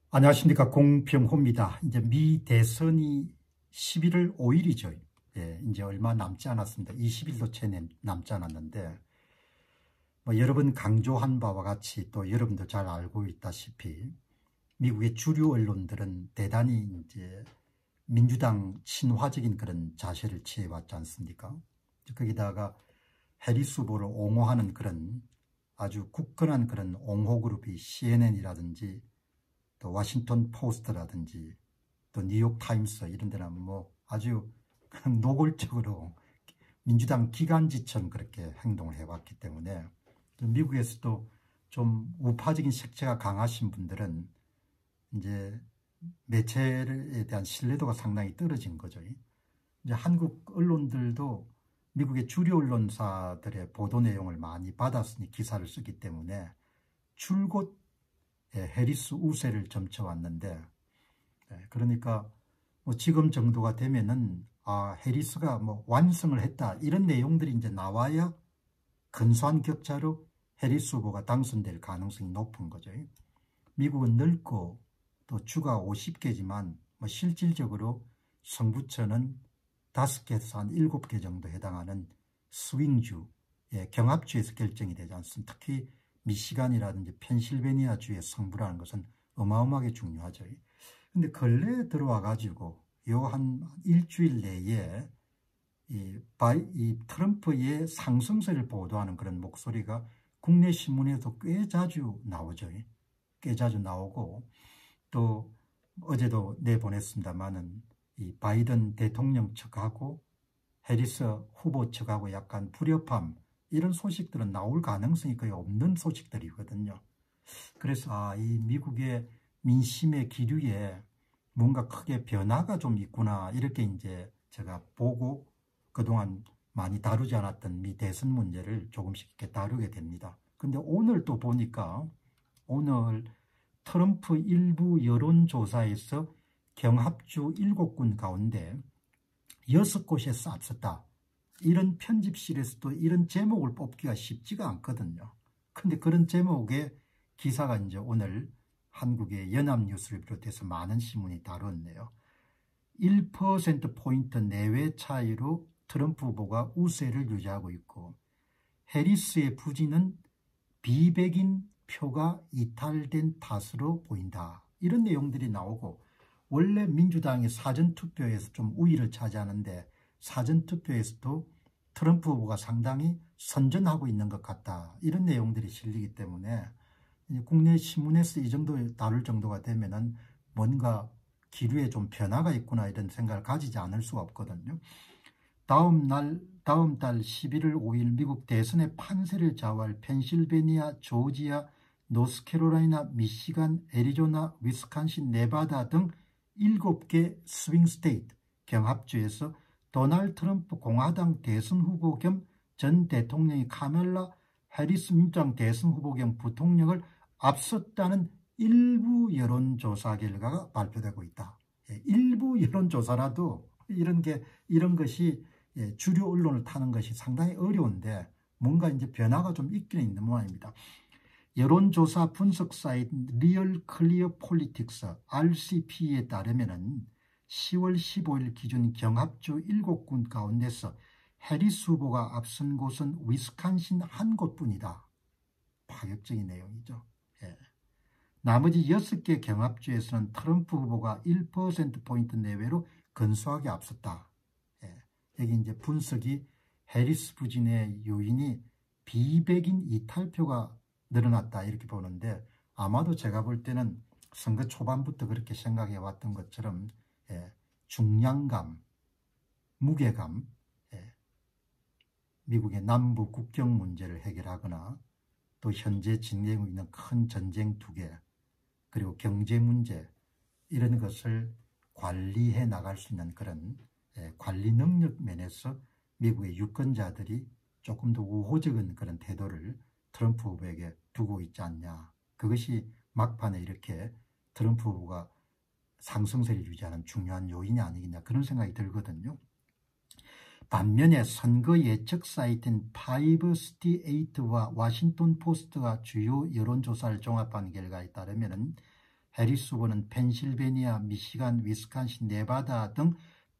안녕하십니까. 공병호입니다. 이제 미 대선이 11월 5일이죠. 예, 이제 얼마 남지 않았습니다. 20일도 채 남지 않았는데, 여러 번 강조한 바와 같이 또 여러분도 잘 알고 있다시피 미국의 주류 언론들은 대단히 이제 민주당 친화적인 그런 자세를 취해왔지 않습니까? 거기다가 해리스 후보를 옹호하는 그런 아주 굳건한 그런 옹호 그룹이 CNN이라든지 또 워싱턴 포스트라든지 또 뉴욕 타임스 이런 데는 아주 노골적으로 민주당 기관지처럼 그렇게 행동을 해왔기 때문에 미국에서도 좀 우파적인 색채가 강하신 분들은 이제 매체에 대한 신뢰도가 상당히 떨어진 거죠. 이제 한국 언론들도 미국의 주류 언론사들의 보도 내용을 많이 받았으니 기사를 쓰기 때문에 줄곧 해리스 우세를 점쳐왔는데, 그러니까 지금 정도가 되면은 해리스가 완성을 했다 이런 내용들이 이제 나와야 근소한 격차로 해리스 후보가 당선될 가능성이 높은 거죠. 미국은 넓고 또 주가 50개지만 실질적으로 성부처는 5개에서 한 7개 정도 해당하는 스윙주, 경합주에서 결정이 되지 않습니다. 특히 미시간이라든지 펜실베니아주의 성부라는 것은 어마어마하게 중요하죠. 근데 근래에 들어와 가지고 요 한 일주일 내에 이 트럼프의 상승세를 보도하는 그런 목소리가 국내 신문에도 꽤 자주 나오죠. 꽤 자주 나오고 또 어제도 내보냈습니다만은 이 바이든 대통령 측하고 해리스 후보 측하고 약간 불협화 이런 소식들은 나올 가능성이 거의 없는 소식들이거든요. 그래서 이 미국의 민심의 기류에 뭔가 크게 변화가 좀 있구나 이렇게 이제 제가 보고 그동안 많이 다루지 않았던 미 대선 문제를 조금씩 이렇게 다루게 됩니다. 근데 오늘 또 보니까 오늘 트럼프 일부 여론조사에서 경합주 7군 가운데 6곳에서 앞섰다. 이런 편집실에서도 이런 제목을 뽑기가 쉽지가 않거든요. 근데 그런 제목의 기사가 이제 오늘 한국의 연합뉴스를 비롯해서 많은 신문이 다뤘네요. 1%포인트 내외 차이로 트럼프 후보가 우세를 유지하고 있고 해리스의 부진은 비백인 표가 이탈된 탓으로 보인다. 이런 내용들이 나오고 원래 민주당이 사전투표에서 좀 우위를 차지하는데 사전투표에서도 트럼프 후보가 상당히 선전하고 있는 것 같다. 이런 내용들이 실리기 때문에 국내 신문에서 이 정도 다룰 정도가 되면은 뭔가 기류에 좀 변화가 있구나 이런 생각을 가지지 않을 수가 없거든요. 다음 달 11월 5일 미국 대선의 판세를 좌우할 펜실베니아, 조지아, 노스캐롤라이나, 미시간, 애리조나, 위스콘신, 네바다 등 7개 스윙 스테이트 경합주에서 도널드 트럼프 공화당 대선 후보 겸 전 대통령이 카멜라 해리스 민주당 대선 후보 겸 부통령을 앞섰다는 일부 여론조사 결과가 발표되고 있다. 일부 여론조사라도 이런 것이 주류 언론을 타는 것이 상당히 어려운데 뭔가 이제 변화가 좀 있기는 있는 모양입니다. 여론조사 분석 사이트 리얼 클리어 폴리틱스 RCP에 따르면은 10월 15일 기준 경합주 7군 가운데서 해리스 후보가 앞선 곳은 위스콘신 한 곳뿐이다. 파격적인 내용이죠. 나머지 6개 경합주에서는 트럼프 후보가 1%포인트 내외로 근소하게 앞섰다. 여기 이제 분석이 해리스 부진의 요인이 비백인 이탈표가 늘어났다 이렇게 보는데 아마도 제가 볼 때는 선거 초반부터 그렇게 생각해 왔던 것처럼 중량감, 무게감, 미국의 남부 국경 문제를 해결하거나 또 현재 진행하고 있는 큰 전쟁 2개 그리고 경제 문제 이런 것을 관리해 나갈 수 있는 그런 관리 능력 면에서 미국의 유권자들이 조금 더 우호적인 그런 태도를 트럼프 후보에게 두고 있지 않냐. 그것이 막판에 이렇게 트럼프 후보가 상승세를 유지하는 중요한 요인이 아니겠냐 그런 생각이 들거든요. 반면에 선거 예측 사이트인 538와 워싱턴 포스트가 주요 여론조사를 종합한 결과에 따르면 해리스 후보는 펜실베니아, 미시간, 위스콘신, 네바다 등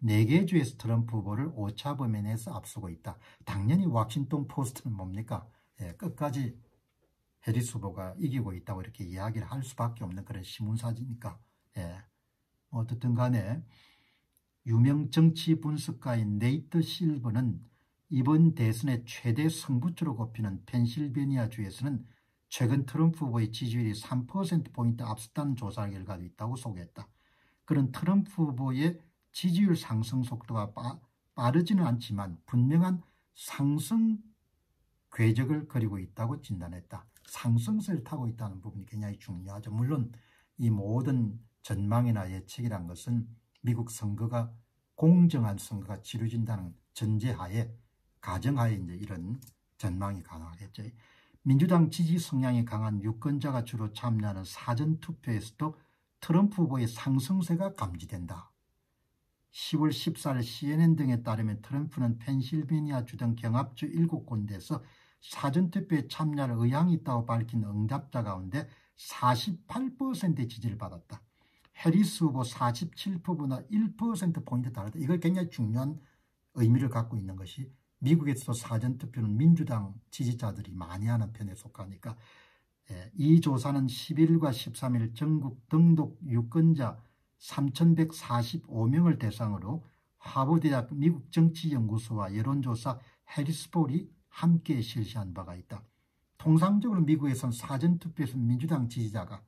4개 주에서 트럼프 후보를 오차범위내에서 앞서고 있다. 당연히 워싱턴 포스트는 뭡니까? 끝까지 해리스 후보가 이기고 있다고 이렇게 이야기를 할 수밖에 없는 그런 신문사지니까. 어떻든 간에 유명 정치 분석가인 네이트 실버는 이번 대선의 최대 승부처로 꼽히는 펜실베니아 주에서는 최근 트럼프 후보의 지지율이 3%포인트 앞섰다는 조사 결과도 있다고 소개했다. 그런 트럼프 후보의 지지율 상승 속도가 빠르지는 않지만 분명한 상승 궤적을 그리고 있다고 진단했다. 상승세를 타고 있다는 부분이 굉장히 중요하죠. 물론 이 모든 전망이나 예측이란 것은 미국 선거가 공정한 선거가 치러진다는 전제하에 가정하에 이제 이런 전망이 가능하겠죠. 민주당 지지 성향이 강한 유권자가 주로 참여하는 사전투표에서도 트럼프 후보의 상승세가 감지된다. 10월 14일 CNN 등에 따르면 트럼프는 펜실베니아주 등 경합주 7군데에서 사전투표에 참여할 의향이 있다고 밝힌 응답자 가운데 48%의 지지를 받았다. 해리스 후보 47%보다 1%포인트 다르다. 이걸 굉장히 중요한 의미를 갖고 있는 것이 미국에서도 사전투표는 민주당 지지자들이 많이 하는 편에 속하니까 이 조사는 11일과 13일 전국 등록 유권자 3,145명을 대상으로 하버드대학 미국정치연구소와 여론조사 해리스폴이 함께 실시한 바가 있다. 통상적으로 미국에서는 사전투표에서는 민주당 지지자가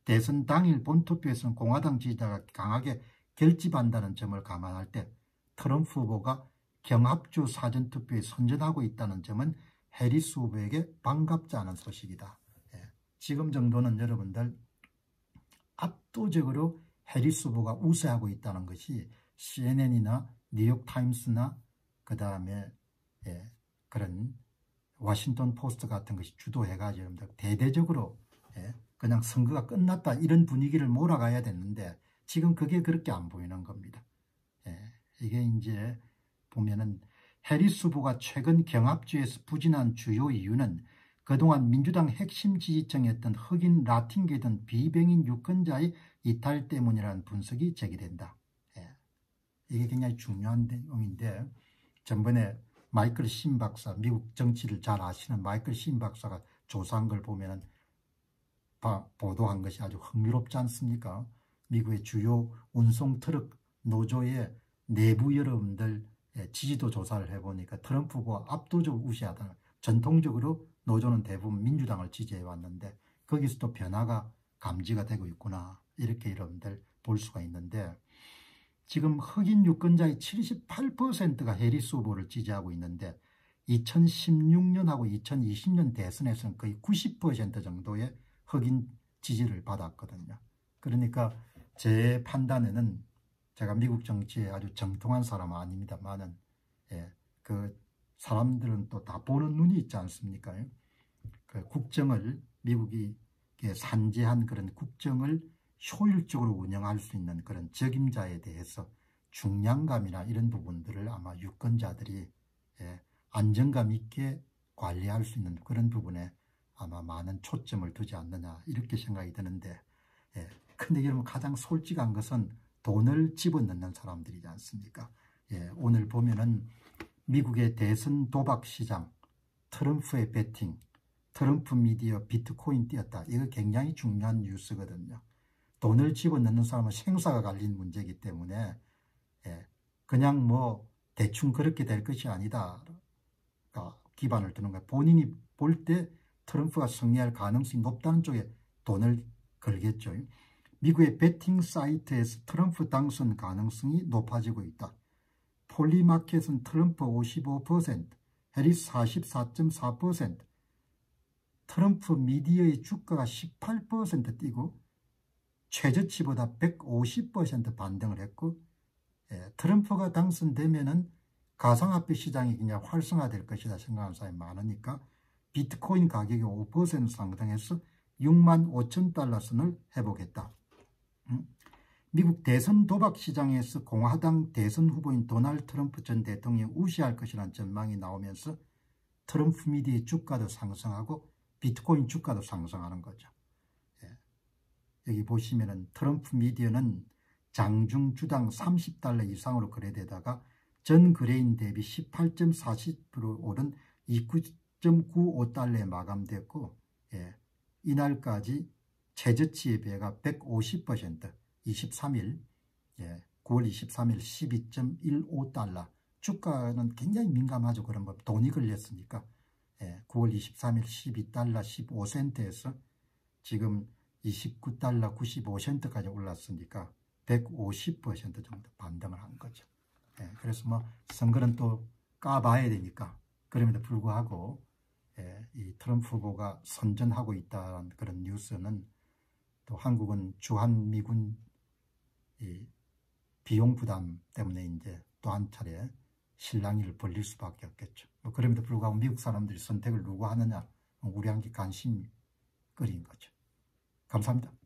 대선 당일 본투표에서는 공화당 지지자가 강하게 결집한다는 점을 감안할 때 트럼프 후보가 경합주 사전투표에 선전하고 있다는 점은 해리스 후보에게 반갑지 않은 소식이다. 지금 정도는 여러분들 압도적으로 해리스 후보가 우세하고 있다는 것이 CNN이나 뉴욕타임스나 그 다음에 그런 워싱턴 포스트 같은 것이 주도해가지고 여러분들 대대적으로 그냥 선거가 끝났다 이런 분위기를 몰아가야 되는데 지금 그게 그렇게 안 보이는 겁니다. 이게 이제 보면은 해리스 후보가 최근 경합주에서 부진한 주요 이유는 그동안 민주당 핵심 지지층이었던 흑인, 라틴계 등 비병인 유권자의 이탈 때문이라는 분석이 제기된다. 이게 굉장히 중요한 내용인데 전번에 마이클 신 박사, 미국 정치를 잘 아시는 마이클 신 박사가 조사한 걸 보면은 보도한 것이 아주 흥미롭지 않습니까? 미국의 주요 운송 트럭 노조의 내부 여러분들 지지도 조사를 해보니까 트럼프 후보가 압도적으로 우세하다. 전통적으로 노조는 대부분 민주당을 지지해 왔는데 거기서도 변화가 감지가 되고 있구나. 이렇게 여러분들 볼 수가 있는데 지금 흑인 유권자의 78%가 해리스 후보를 지지하고 있는데 2016년하고 2020년 대선에서는 거의 90% 정도의 흑인 지지를 받았거든요. 그러니까 제 판단에는 제가 미국 정치에 아주 정통한 사람은 아닙니다만은 그 사람들은 또 다 보는 눈이 있지 않습니까? 그 국정을 미국이 산재한 그런 국정을 효율적으로 운영할 수 있는 그런 적임자에 대해서 중량감이나 이런 부분들을 아마 유권자들이 안정감 있게 관리할 수 있는 그런 부분에 아마 많은 초점을 두지 않느냐 이렇게 생각이 드는데 근데 여러분 가장 솔직한 것은 돈을 집어넣는 사람들이지 않습니까? 오늘 보면은 미국의 대선 도박 시장, 트럼프의 배팅, 트럼프 미디어 비트코인 뛰었다. 이거 굉장히 중요한 뉴스거든요. 돈을 집어넣는 사람은 생사가 갈린 문제이기 때문에 그냥 뭐 대충 그렇게 될 것이 아니다. 기반을 두는 거예요. 본인이 볼 때 트럼프가 승리할 가능성이 높다는 쪽에 돈을 걸겠죠. 미국의 배팅 사이트에서 트럼프 당선 가능성이 높아지고 있다. 폴리마켓은 트럼프 55%, 해리스 44.4%, 트럼프 미디어의 주가가 18% 뛰고 최저치보다 150% 반등을 했고 트럼프가 당선되면은 가상화폐 시장이 그냥 활성화될 것이다 생각하는 사람이 많으니까 비트코인 가격이 5% 상승해서 6만 5천 달러 선을 회복했다. 미국 대선 도박 시장에서 공화당 대선 후보인 도널드 트럼프 전 대통령이 우세할 것이라는 전망이 나오면서 트럼프 미디어의 주가도 상승하고 비트코인 주가도 상승하는 거죠. 여기 보시면은 트럼프 미디어는 장중 주당 $30 이상으로 거래되다가 전 거래인 대비 18.40% 오른 29.95달러에 마감됐고, 예, 이날까지 최저치의 배가 150%, 23일, 예, 9월 23일 12.15달러. 주가는 굉장히 민감하죠. 그런 뭐 돈이 걸렸으니까. 예, 9월 23일 12달러 15센트에서 지금 29달러 95센트까지 올랐으니까 150% 정도 반등을 한 거죠. 예, 그래서 뭐 선거는 또 까봐야 되니까, 그럼에도 불구하고 예, 이 트럼프 후보가 선전하고 있다는 그런 뉴스는 또 한국은 주한미군 이 비용 부담 때문에 이제 또 한 차례 실랑이를 벌릴 수밖에 없겠죠. 뭐 그럼에도 불구하고 미국 사람들이 선택을 누구 하느냐, 우리한테 관심이 끌인 거죠. 감사합니다.